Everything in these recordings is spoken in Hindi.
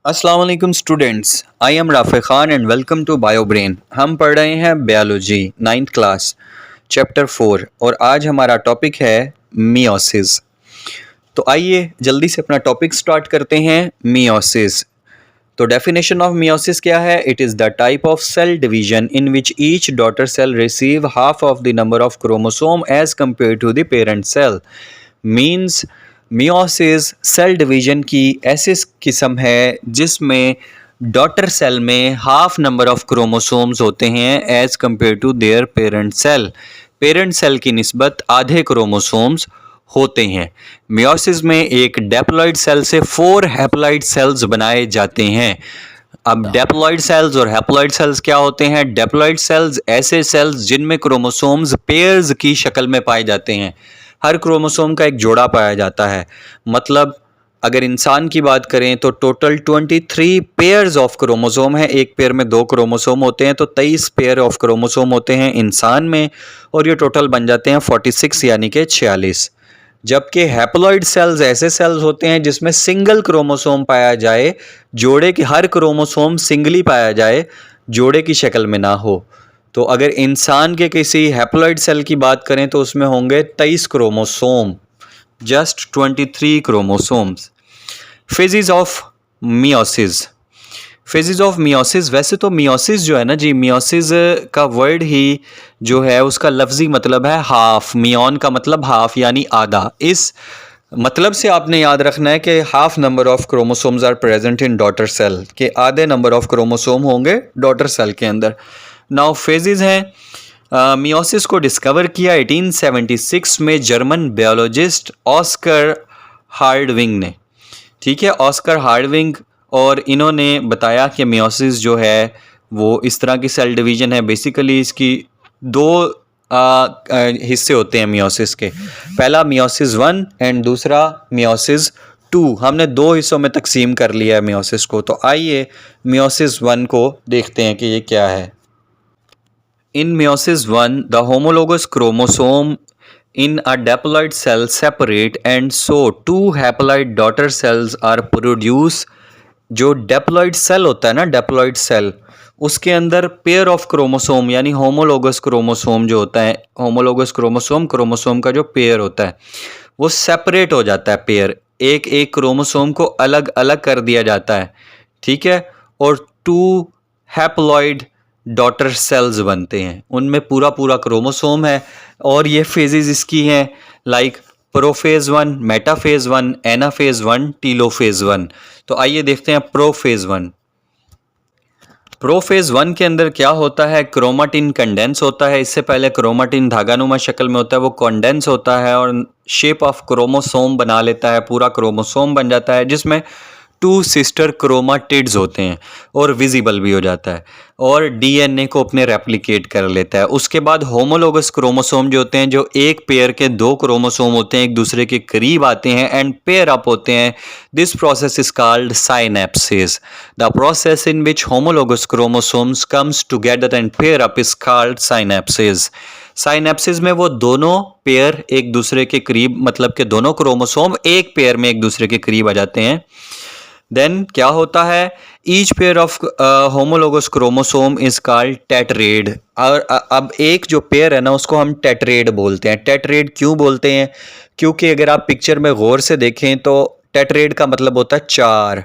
अस्सलाम वालेकुम students, I am Rafay Khan and welcome to Biobrain. हम पढ़ रहे हैं बायोलॉजी 9th क्लास चैप्टर 4 और आज हमारा टॉपिक है मियोसिस। तो आइए जल्दी से अपना टॉपिक स्टार्ट करते हैं। मियोसिस, तो डेफिनेशन ऑफ मियोसिस क्या है? It is the type of cell division in which each daughter cell receive half of the number of chromosome as compare to the parent cell. Means meiosis cell division की ऐसी किस्म है जिसमें डॉटर सेल में हाफ नंबर ऑफ क्रोमोसोम्स होते हैं as compare to their parent cell. Parent cell की निस्बत आधे क्रोमोसोम्स होते हैं। मियोसिस में एक डेप्लॉइड सेल से 4 हैप्लॉइड सेल्स बनाए जाते हैं। अब डेप्लॉइड सेल्स और हैप्लॉइड सेल्स क्या होते हैं? डेप्लॉइड सेल्स ऐसे सेल्स जिनमें क्रोमोसोम्स पेयर्स की शक्ल में पाए जाते हैं। हर क्रोमोसोम का एक जोड़ा पाया जाता है। मतलब अगर इंसान की बात करें तो टोटल 23 पेयर्स ऑफ क्रोमोसोम है। एक पेयर में 2 क्रोमोसोम होते हैं, तो 23 पेयर ऑफ क्रोमोसोम होते हैं इंसान में, और ये टोटल बन जाते हैं 46 यानी कि 46। जबकि हैप्लॉइड सेल्स ऐसे सेल्स होते हैं जिसमें सिंगल क्रोमोसोम पाया जाए, जोड़े की हर क्रोमोसोम सिंगली पाया जाए, जोड़े की शक्ल में ना हो। तो अगर इंसान के किसी हैप्लॉइड सेल की बात करें तो उसमें होंगे 23 chromosome, just 23 chromosomes. Phases of meiosis. Phases of meiosis, वैसे तो मियोसिस जो है ना जी, मियोसिस का वर्ड ही जो है उसका लफ्जी मतलब है हाफ। मियोन का मतलब हाफ यानी आधा। इस मतलब से आपने याद रखना है कि half number of chromosomes are present in daughter cell, के आधे नंबर ऑफ क्रोमोसोम होंगे डॉटर सेल के अंदर। नाउ फेजेस हैं। मियोसिस को डिस्कवर किया 1876 में जर्मन बायोलॉजिस्ट ऑस्कर हार्डविंग ने। ठीक है, ऑस्कर हार्डविंग, और इन्होंने बताया कि मियोसिस जो है वो इस तरह की सेल डिवीजन है। बेसिकली इसकी 2 हिस्से होते हैं मियोसिस के। पहला मियोसिस 1 एंड दूसरा मियोसिस 2। हमने 2 हिस्सों में तकसीम कर लिया है मियोसिस को। तो आइए मियोसिस 1 को देखते हैं कि ये क्या है। In meiosis 1, the homologous chromosome in a diploid cell separate and so 2 haploid daughter cells are produced। जो डेप्लॉइड सेल होता है ना, डेप्लॉइड सेल, उसके अंदर पेयर ऑफ क्रोमोसोम यानी होमोलोगस क्रोमोसोम जो होता है, होमोलोगस क्रोमोसोम, क्रोमोसोम का जो पेयर होता है वो सेपरेट हो जाता है। पेयर एक एक क्रोमोसोम को अलग अलग कर दिया जाता है। ठीक है, और 2 हैप्लॉइड डॉटर सेल्स बनते हैं, उनमें पूरा पूरा क्रोमोसोम है। और ये फेजेस इसकी हैं like prophase 1, metaphase 1, anaphase 1, telophase 1। तो आइए देखते हैं प्रोफेज 1। प्रोफेज 1 के अंदर क्या होता है? क्रोमाटिन कंडेंस होता है। इससे पहले क्रोमाटिन धागानुमा शक्ल में होता है, वो कंडेंस होता है और शेप ऑफ क्रोमोसोम बना लेता है, पूरा क्रोमोसोम बन जाता है, जिसमें 2 सिस्टर क्रोमाटिड्स होते हैं और विजिबल भी हो जाता है, और डीएनए को अपने रेप्लिकेट कर लेता है। उसके बाद होमोलोगस क्रोमोसोम जो होते हैं, जो एक पेयर के 2 क्रोमोसोम होते हैं, एक दूसरे के करीब आते हैं एंड पेयर अप होते हैं। This process is called synapsis. The process in which homologous chromosomes comes together and pair up is called synapsis. Synapsis में वो दोनों पेयर एक दूसरे के करीब, मतलब कि दोनों क्रोमोसोम एक पेयर में एक दूसरे के करीब आ जाते हैं। देन क्या होता है? Each pair of homologous chromosome is called tetrad. और अब एक जो पेयर है ना उसको हम टेट्रेड बोलते हैं। टेट्रेड क्यों बोलते हैं? क्योंकि अगर आप पिक्चर में गौर से देखें तो टेट्रेड का मतलब होता है 4,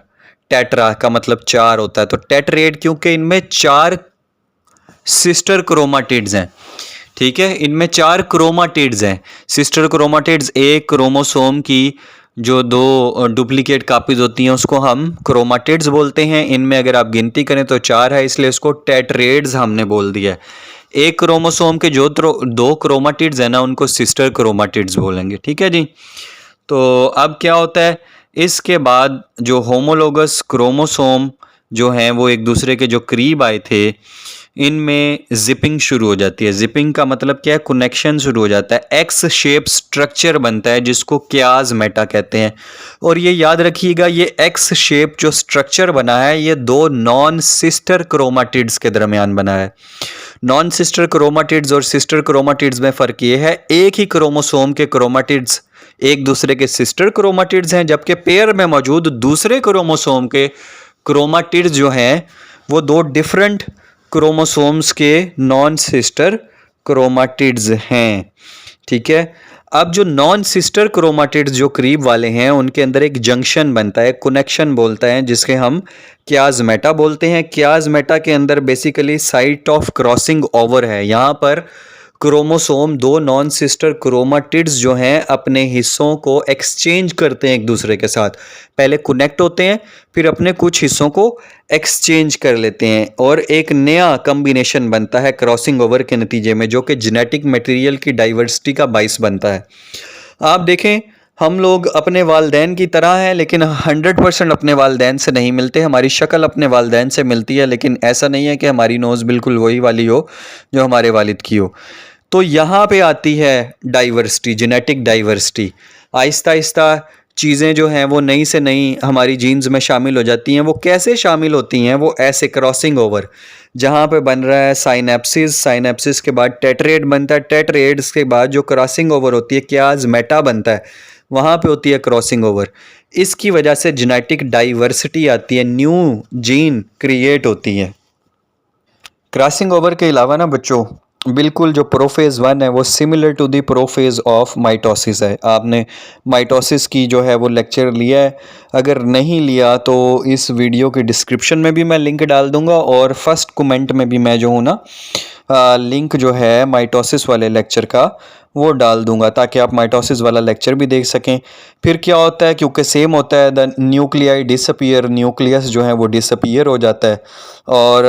टेट्रा का मतलब 4 होता है। तो टेट्रेड क्योंकि इनमें 4 सिस्टर क्रोमाटिड्स हैं। ठीक है, इनमें 4 क्रोमाटिड्स हैं, सिस्टर क्रोमाटिड्स। एक क्रोमोसोम की जो 2 डुप्लीकेट कापीज होती हैं उसको हम क्रोमाटिड्स बोलते हैं। इनमें अगर आप गिनती करें तो 4 है, इसलिए इसको टेट्रेड्स हमने बोल दिया। एक क्रोमोसोम के जो 2 क्रोमाटिड्स हैं ना उनको सिस्टर क्रोमाटिड्स बोलेंगे। ठीक है जी। तो अब क्या होता है? इसके बाद जो होमोलोगस क्रोमोसोम जो हैं वो एक दूसरे के जो करीब आए थे, इनमें जिपिंग शुरू हो जाती है। जिपिंग का मतलब क्या है? कनेक्शन शुरू हो जाता है। एक्स शेप स्ट्रक्चर बनता है जिसको क्याज मेटा कहते हैं। और ये याद रखिएगा, ये एक्स शेप जो स्ट्रक्चर बना है ये 2 नॉन सिस्टर क्रोमाटिड्स के दरमियान बना है। नॉन सिस्टर क्रोमाटिड्स और सिस्टर क्रोमाटिड्स में फ़र्क ये है, एक ही क्रोमोसोम के क्रोमाटिड्स एक दूसरे के सिस्टर क्रोमाटिड्स हैं, जबकि पेयर में मौजूद दूसरे क्रोमोसोम के क्रोमाटिड्स जो हैं वो दो डिफरेंट क्रोमोसोम्स के नॉन सिस्टर क्रोमाटिड्स हैं, ठीक है। अब जो नॉन सिस्टर क्रोमाटिड्स जो करीब वाले हैं उनके अंदर एक जंक्शन बनता है, कनेक्शन बोलता है, जिसके हम क्याज़मेटा बोलते हैं। क्याज़मेटा के अंदर basically site of crossing over है। यहाँ पर क्रोमोसोम दो नॉन सिस्टर क्रोमाटिड्स जो हैं अपने हिस्सों को एक्सचेंज करते हैं एक दूसरे के साथ। पहले कनेक्ट होते हैं, फिर अपने कुछ हिस्सों को एक्सचेंज कर लेते हैं और एक नया कॉम्बिनेशन बनता है क्रॉसिंग ओवर के नतीजे में, जो कि जेनेटिक मटेरियल की डाइवर्सिटी का बाइस बनता है। आप देखें, हम लोग अपने वालदैन की तरह हैं, लेकिन 100% अपने वालदैन से नहीं मिलते। हमारी शक्ल अपने वालदैन से मिलती है, लेकिन ऐसा नहीं है कि हमारी नोज़ बिल्कुल वही वाली हो जो हमारे वालिद की हो। तो यहाँ पे आती है diversity, genetic diversity. Aahista Aahista चीज़ें जो हैं वो नई से नई हमारी जीन्स में शामिल हो जाती हैं। वो कैसे शामिल होती हैं? वो ऐसे क्रॉसिंग ओवर, जहाँ पे बन रहा है साइनेप्सिस, साइनेप्सिस के बाद टेट्रेड बनता है, टेट्रेड्स के बाद जो क्रॉसिंग ओवर होती है क्याज़मेटा बनता है, वहाँ पे होती है क्रॉसिंग ओवर। इसकी वजह से जेनेटिक डाइवर्सिटी आती है, न्यू जीन क्रिएट होती है। क्रॉसिंग ओवर के अलावा ना बच्चों, बिल्कुल जो प्रोफेज़ 1 है वो similar to the prophase of mitosis है। आपने माइटोसिस की जो है वो लेक्चर लिया है, अगर नहीं लिया तो इस वीडियो के डिस्क्रिप्शन में भी मैं लिंक डाल दूंगा और फर्स्ट कमेंट में भी मैं जो हूँ ना लिंक जो है माइटोसिस वाले लेक्चर का वो डाल दूंगा, ताकि आप माइटोसिस वाला लेक्चर भी देख सकें। फिर क्या होता है, क्योंकि सेम होता है, द न्यूक्लियाई डिसअपीयर, न्यूक्लियस जो है वो डिसअपीयर हो जाता है और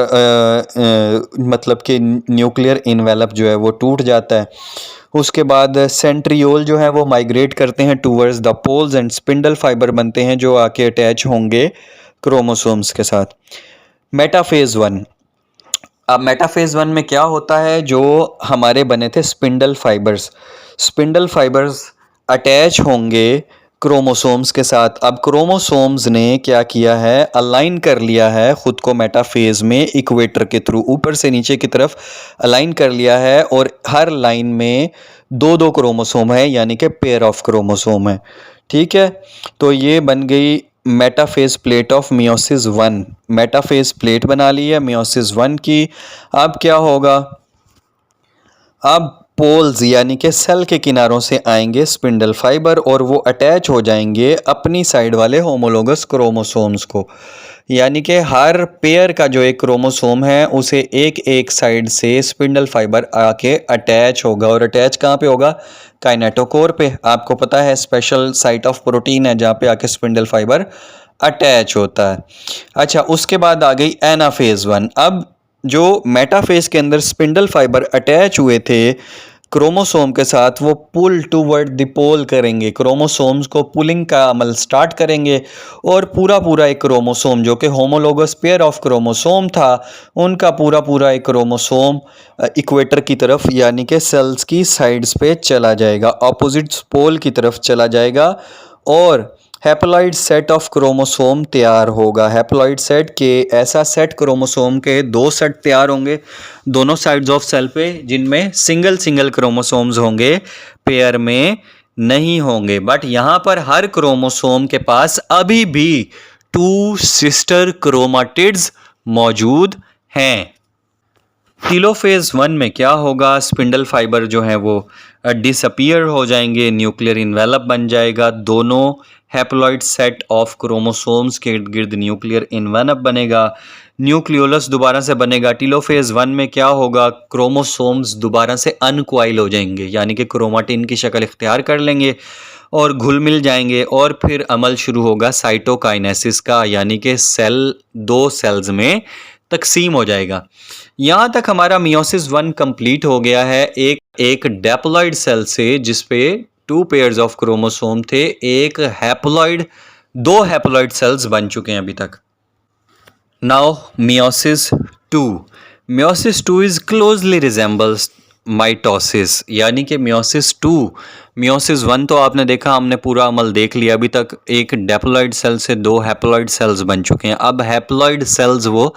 मतलब कि न्यूक्लियर इन्वेलप जो है वो टूट जाता है। उसके बाद सेंट्रियोल जो है वो माइग्रेट करते हैं towards the poles and spindle fibre बनते हैं जो आके अटैच होंगे क्रोमोसोम्स के साथ। मेटाफेज 1। अब मेटाफेज 1 में क्या होता है, जो हमारे बने थे spindle fibres, spindle fibres attach होंगे क्रोमोसोम्स के साथ। अब क्रोमोसोम्स ने क्या किया है, अलाइन कर लिया है खुद को मेटाफेज में इक्वेटर के थ्रू, ऊपर से नीचे की तरफ अलाइन कर लिया है और हर लाइन में दो दो क्रोमोसोम है, यानी कि पेयर ऑफ क्रोमोसोम है, ठीक है। तो ये बन गई metaphase plate of meiosis 1। Metaphase plate बना ली है मियोसिस 1 की। अब क्या होगा, अब पोल्स यानी कि सेल के किनारों से आएंगे स्पिंडल फाइबर और वो अटैच हो जाएंगे अपनी साइड वाले होमोलोगस क्रोमोसोम्स को, यानी कि हर पेयर का जो एक क्रोमोसोम है उसे एक एक साइड से स्पिंडल फाइबर आके अटैच होगा। और अटैच कहाँ पे होगा, काइनेटोकोर पे। आपको पता है स्पेशल साइट ऑफ प्रोटीन है जहाँ पे आके स्पिंडल फाइबर अटैच होता है। अच्छा, उसके बाद आ गई एनाफेज 1। अब जो मेटाफेज के अंदर स्पिंडल फाइबर अटैच हुए थे क्रोमोसोम के साथ, वो पुल टूवर्ड द पोल करेंगे, क्रोमोसोम्स को पुलिंग का अमल स्टार्ट करेंगे और पूरा पूरा एक क्रोमोसोम जो कि होमोलोगस पेयर ऑफ क्रोमोसोम था, उनका पूरा पूरा एक क्रोमोसोम इक्वेटर की तरफ यानी कि सेल्स की साइड्स पे चला जाएगा, ऑपोजिट पोल की तरफ चला जाएगा और हैप्लॉइड सेट ऑफ क्रोमोसोम तैयार होगा। हैप्लॉइड सेट के ऐसा सेट क्रोमोसोम के दो सेट तैयार होंगे दोनों साइड्स ऑफ सेल पे, जिनमें सिंगल सिंगल क्रोमोसोम्स होंगे, पेयर में नहीं होंगे। बट यहाँ पर हर क्रोमोसोम के पास अभी भी 2 सिस्टर क्रोमाटिड्स मौजूद हैं। टीलोफेज 1 में क्या होगा, स्पिंडल फाइबर जो है वो डिसअपीयर हो जाएंगे, न्यूक्लियर इन्वेलप बन जाएगा, दोनों हैप्लॉइड सेट ऑफ क्रोमोसोम्स के इर्द गिर्द न्यूक्लियर इन्वेलप बनेगा, न्यूक्लियोलस दोबारा से बनेगा। टीलोफेज 1 में क्या होगा, क्रोमोसोम्स दोबारा से अनक्वाइल हो जाएंगे, यानी कि क्रोमाटिन की शक्ल इख्तियार कर लेंगे और घुल मिल जाएंगे और फिर अमल शुरू होगा साइटोकाइनेसिस का, यानी कि सेल दो सेल्स में तकसीम हो जाएगा। यहाँ तक हमारा मियोसिस 1 कंप्लीट हो गया है एक डेप्लॉइड सेल से, जिसपे 2 पेयर्स ऑफ क्रोमोसोम थे, एक हैप्लॉइड, 2 हैप्लॉइड सेल्स बन चुके हैं अभी तक। Now meiosis 2। Meiosis 2 is closely resembles mitosis, यानी कि मियोसिस 2 मियोसिस वन तो आपने देखा, हमने पूरा अमल देख लिया अभी तक। एक डेप्लॉइड सेल से 2 हैप्लॉइड सेल्स बन चुके हैं। अब हैप्लॉइड सेल्स वो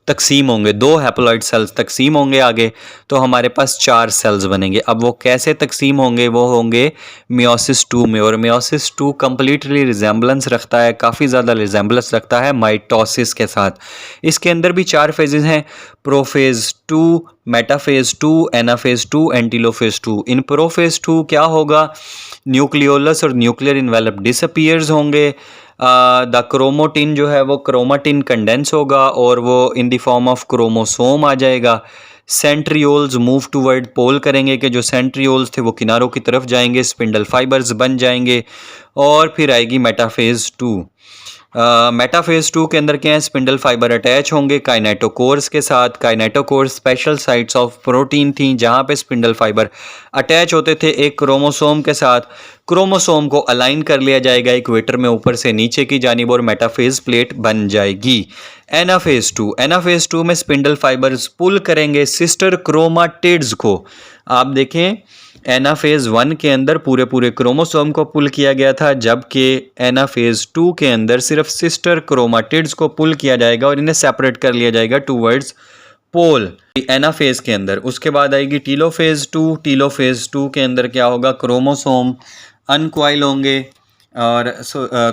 तकसीम होंगे, 2 हैप्लॉइड सेल्स तकसीम होंगे आगे, तो हमारे पास 4 सेल्स बनेंगे। अब वो कैसे तकसीम होंगे? वो होंगे मियोसिस 2 में। और मियोसिस 2 कम्प्लीटली रिजेंबलेंस रखता है, काफ़ी ज़्यादा रिजेंबलेंस रखता है माइटोसिस के साथ। इसके अंदर भी 4 फेजेस हैं, prophase 2, metaphase 2, anaphase 2 and telophase 2। In prophase 2 क्या होगा? न्यूक्लियोलस और न्यूक्लियर इन्वेलप डिसअपीयर्स होंगे। द क्रोमोटिन जो है वो क्रोमाटिन कंडेंस होगा और वो in the form of chromosome आ जाएगा। सेंट्रियोल्स मूव टूवर्ड पोल करेंगे कि जो सेंट्रियोल्स थे वो किनारों की तरफ जाएंगे, स्पिंडल फाइबर्स बन जाएंगे। और फिर आएगी मेटाफेज 2। मेटाफेज 2 के अंदर क्या है? स्पिंडल फाइबर अटैच होंगे काइनेटोकोर्स के साथ। Kinetochores special sites of protein थी जहाँ पे स्पिंडल फाइबर अटैच होते थे एक क्रोमोसोम के साथ। क्रोमोसोम को अलाइन कर लिया जाएगा इक्वेटर में ऊपर से नीचे की जानिब और मेटाफेज प्लेट बन जाएगी। एनाफेज 2 में स्पिंडल फाइबर्स पुल करेंगे सिस्टर क्रोमाटिड्स को। आप देखें, एनाफेज 1 के अंदर पूरे पूरे क्रोमोसोम को पुल किया गया था, जबकि एनाफेज 2 के अंदर सिर्फ सिस्टर क्रोमाटिड्स को पुल किया जाएगा और इन्हें सेपरेट कर लिया जाएगा टूवर्ड्स पोल एनाफेज के अंदर। उसके बाद आएगी टीलोफेज 2। टीलोफेज 2 के अंदर क्या होगा? क्रोमोसोम अनकॉइल होंगे और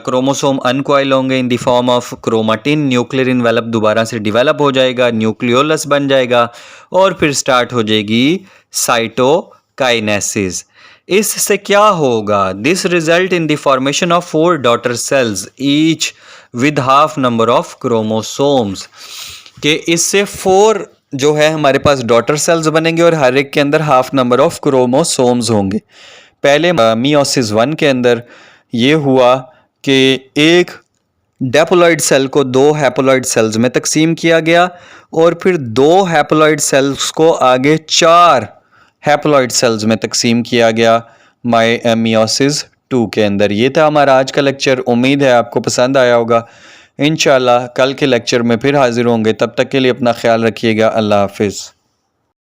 क्रोमोसोम अनकॉइल होंगे इन the form of chromatin. Nuclear envelope दोबारा से डिवेलप हो जाएगा, न्यूक्लियोलस बन जाएगा और फिर स्टार्ट हो जाएगी साइटोकाइनेसिस। इससे क्या होगा? This result in the formation of 4 daughter cells each with half number of chromosomes. कि इससे 4 जो है हमारे पास डॉटर सेल्स बनेंगे और हर एक के अंदर हाफ नंबर ऑफ क्रोमोसोम्स होंगे। पहले मियोसिस 1 के अंदर ये हुआ कि एक डेप्लॉइड सेल को 2 हैप्लॉइड सेल्स में तकसीम किया गया और फिर 2 हैप्लॉइड सेल्स को आगे 4 हैप्लॉइड सेल्स में तकसीम किया गया मियोसिस 2 के अंदर। ये था हमारा आज का लेक्चर। उम्मीद है आपको पसंद आया होगा। इंशाल्लाह कल के लेक्चर में फिर हाजिर होंगे। तब तक के लिए अपना ख्याल रखिएगा। अल्लाह हाफिज़।